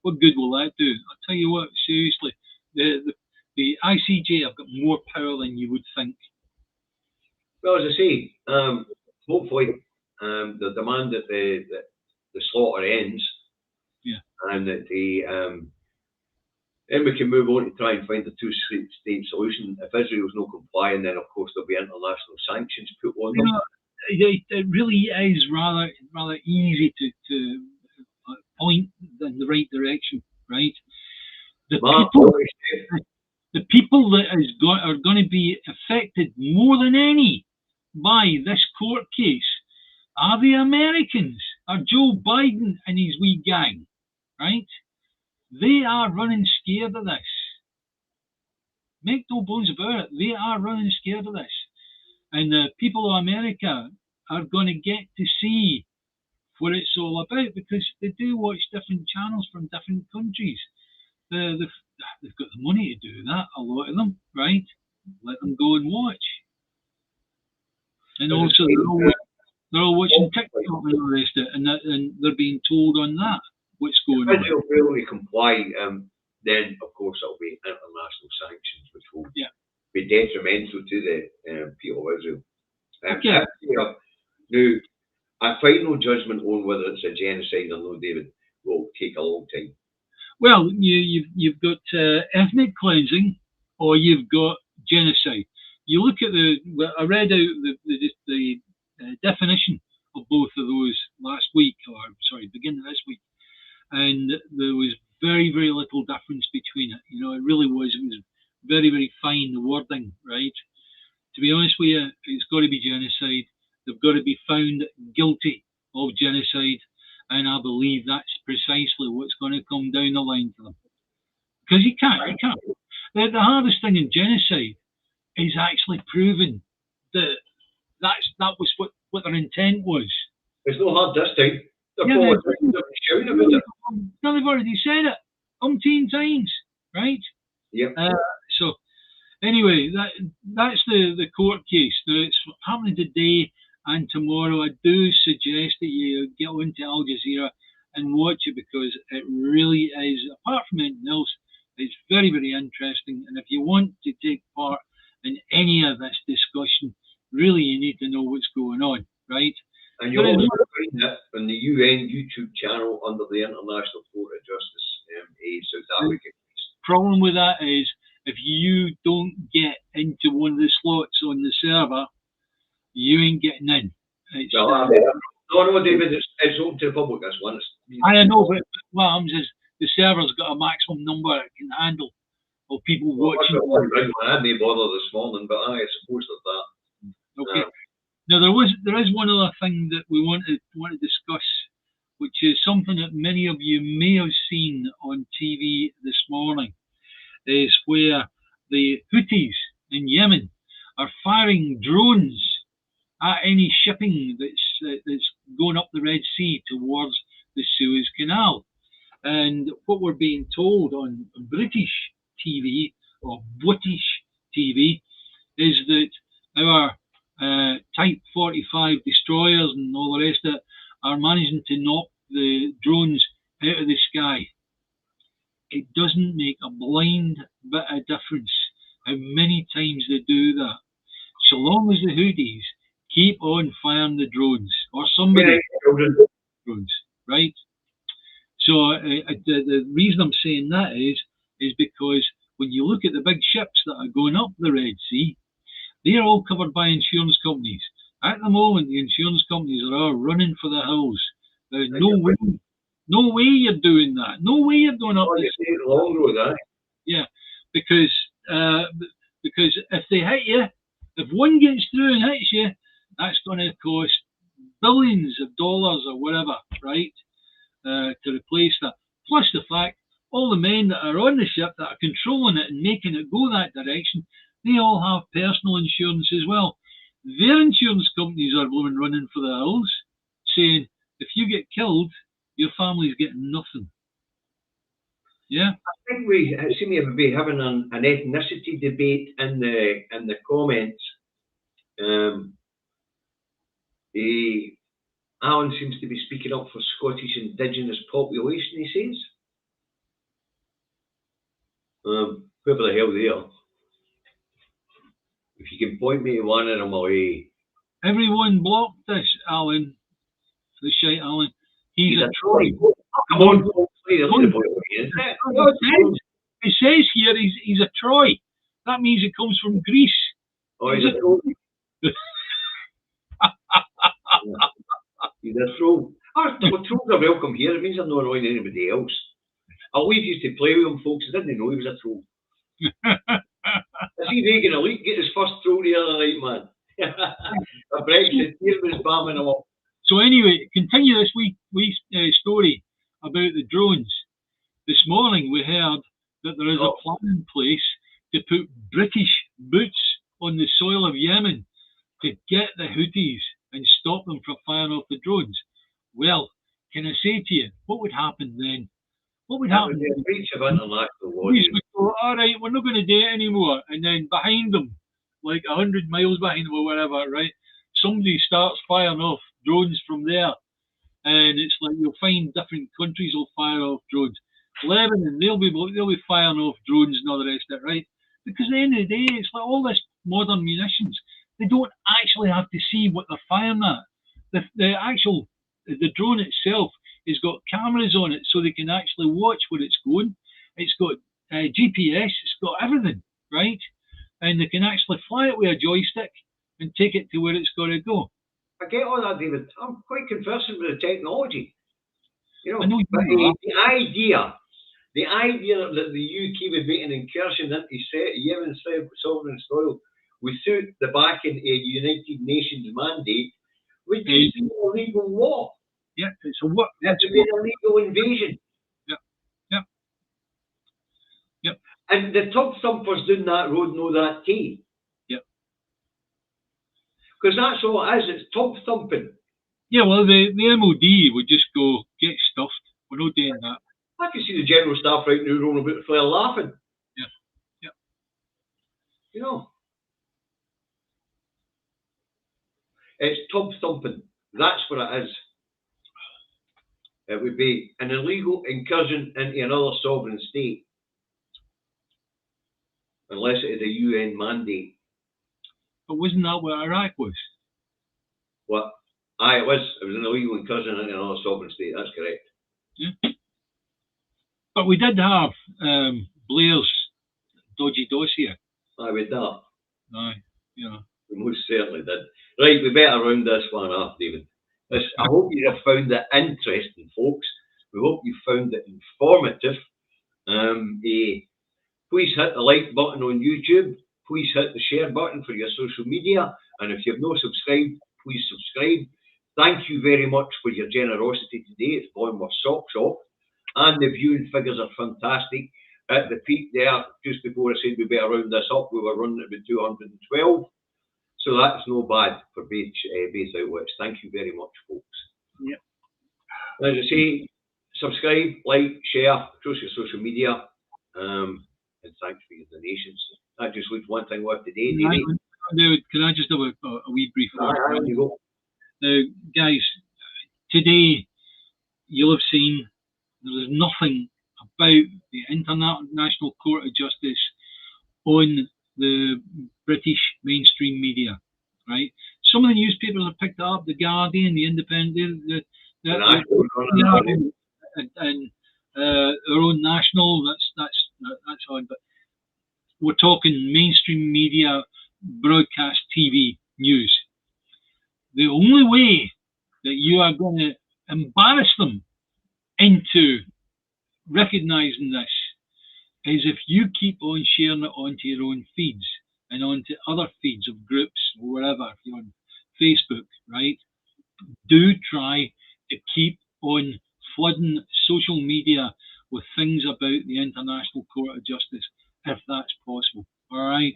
what good will that do? I'll tell you what, seriously, the ICJ have got more power than you would think. Well, as I say, hopefully the demand that the slaughter ends, and that then we can move on to try and find a two-state solution. If Israel's not complying, then of course there'll be international sanctions put on them. It really is rather easy to point in the right direction, right? The people that are going to be affected more than any by this court case are the Americans, are Joe Biden and his wee gang, right? They are running scared of this. Make no bones about it. They are running scared of this. And the people of America are going to get to see what it's all about, because they do watch different channels from different countries. They've got the money to do that, a lot of them, right? Let them go and watch. And also, they're all watching TikTok and all the rest of it, and they're being told on that what's going on. If Israel fail to comply, then of course it'll be international sanctions, which will be detrimental to the people of Israel. Now, a final judgment on whether it's a genocide or no, David, will take a long time. Well, you've got ethnic cleansing, or you've got genocide. You look at I read out the definition of both of those last week, beginning of this week, and there was very, very little difference between it. It really was. It was very, very fine, the wording, right? To be honest with you, it's got to be genocide. They've got to be found guilty of genocide, and I believe that's precisely what's going to come down the line for them. Because you can't. The hardest thing in genocide is actually proving that was what their intent was. It's no hard this time. They're shouting about it. No, they've already said it umpteen times, right? Yep. So anyway, that's the court case. Now, it's happening today and tomorrow. I do suggest that you get onto Al Jazeera and watch it, because it really is, apart from anything else, it's very, very interesting. And if you want to take part in any of this discussion, really you need to know what's going on, right? And you'll also find it on the UN YouTube channel under the International Court of problem with that is if you don't get into one of the slots on the server, you ain't getting in. It's, no, David, it's open to the public, this one. I know, but what happens is the server's got a maximum number it can handle of people watching. I had no bother this morning, but I suppose that. Okay. Now there is one other thing that we want to discuss, which is something that many of you may have seen on TV this morning, is where the Houthis in Yemen are firing drones at any shipping that's going up the Red Sea towards the Suez Canal. And what we're being told on British TV or British TV is that our Type 45 destroyers and all the rest of it are managing to knock the drones out of the sky. It doesn't make a blind bit of difference how many times they do that. So long as the Houthis keep on firing the drones, or somebody drones, right? So the reason I'm saying that is because when you look at the big ships that are going up the Red Sea, they're all covered by insurance companies. At the moment, the insurance companies are all running for the hills. There's no way you're doing that. No way you're going up this long road, Yeah, because if they hit you, if one gets through and hits you, that's going to cost billions of dollars or whatever, right, to replace that. Plus the fact, all the men that are on the ship that are controlling it and making it go that direction, they all have personal insurance as well. Their insurance companies are running for the hills, saying, if you get killed, your family's getting nothing. Yeah? I think we seem to be having an ethnicity debate in the comments. Alan seems to be speaking up for Scottish indigenous population, he says. Whoever the hell they are. If you can point me to one of them away. Everyone blocked this, Alan. The shite, Alan. He's a Troy. Come on. It says here he's a Troy. That means he comes from Greece. Oh, he's a Troy. He's a troll. Trolls are welcome here. It means I'm not annoying anybody else. I'll leave you to play with him, folks. I didn't know he was a troll. I see Reagan Elite get his first troll the other night, man. A Brexit, here was bombing him up. So anyway, continue this wee story about the drones. This morning we heard that there is a plan in place to put British boots on the soil of Yemen to get the Houthis and stop them from firing off the drones. Well, can I say to you, what would happen then? What would happen? That would be a breach of international law. Police would go, all right, we're not going to do it anymore. And then behind them, like 100 miles behind them or whatever, right, somebody starts firing off drones from there. And it's like you'll find different countries will fire off drones. Lebanon, they'll be firing off drones and all the rest of it, right? Because at the end of the day, it's like all this modern munitions. They don't actually have to see what they're firing at. The drone itself has got cameras on it so they can actually watch where it's going. It's got GPS, it's got everything, right? And they can actually fly it with a joystick and take it to where it's got to go. I get all that, David. I'm quite conversant with the technology. You know, but the idea that the UK would make an incursion into Yemen's sovereign soil without the backing of a United Nations mandate would just be a legal war. Yeah, it's a what? It would be an illegal invasion. Yep. And the tub thumpers down that road know that too. Yep. Because that's all it is, it's tub thumping. Yeah, well, the MOD would just go, get stuffed. We're not doing that. I can see the general staff right now rolling about the flare laughing. Yeah. You know. It's tub thumping. That's what it is. It would be an illegal incursion into another sovereign state. Unless it is a UN mandate. But wasn't that what Iraq was? What? Aye, it was. It was an illegal incursion into another sovereign state. That's correct. Yeah. But we did have Blair's dodgy dossier. I would that. Aye, yeah. We most certainly did. Right, we better round this one off, David. I hope you have found it interesting, folks. We hope you found it informative. Please hit the like button on YouTube. Please hit the share button for your social media. And if you've not subscribed, please subscribe. Thank you very much for your generosity today. It's blowing my socks off. And the viewing figures are fantastic. At the peak there, just before I said we better round this up, we were running at about 212. So that's no bad for base outlets. Thank you very much, folks. Yep. As I say, subscribe, like, share across your social media. And thanks for your donations. That just leaves one thing left today, David. Can I just have a wee brief word? You go. Now, guys, today you'll have seen there is nothing about the International Court of Justice on the British mainstream media, right? Some of the newspapers have picked it up, The Guardian, The Independent, and our own national. That's on. But we're talking mainstream media, broadcast TV news. The only way that you are going to embarrass them into recognising this is if you keep on sharing it onto your own feeds and onto other feeds of groups or wherever, if you're on Facebook, right? Do try to keep on flooding social media with things about the International Court of Justice, if that's possible. All right?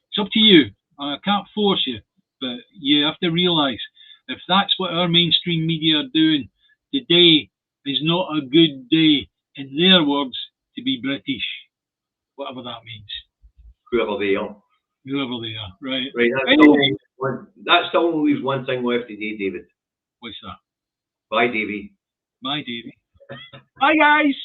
It's up to you. I can't force you, but you have to realise if that's what our mainstream media are doing, today is not a good day, in their words, to be British, whatever that means. Whoever they are. Whoever they are, right? Right, that still only leaves one thing left today, David. What's that? Bye, Davey. Bye, Davey. Bye, guys.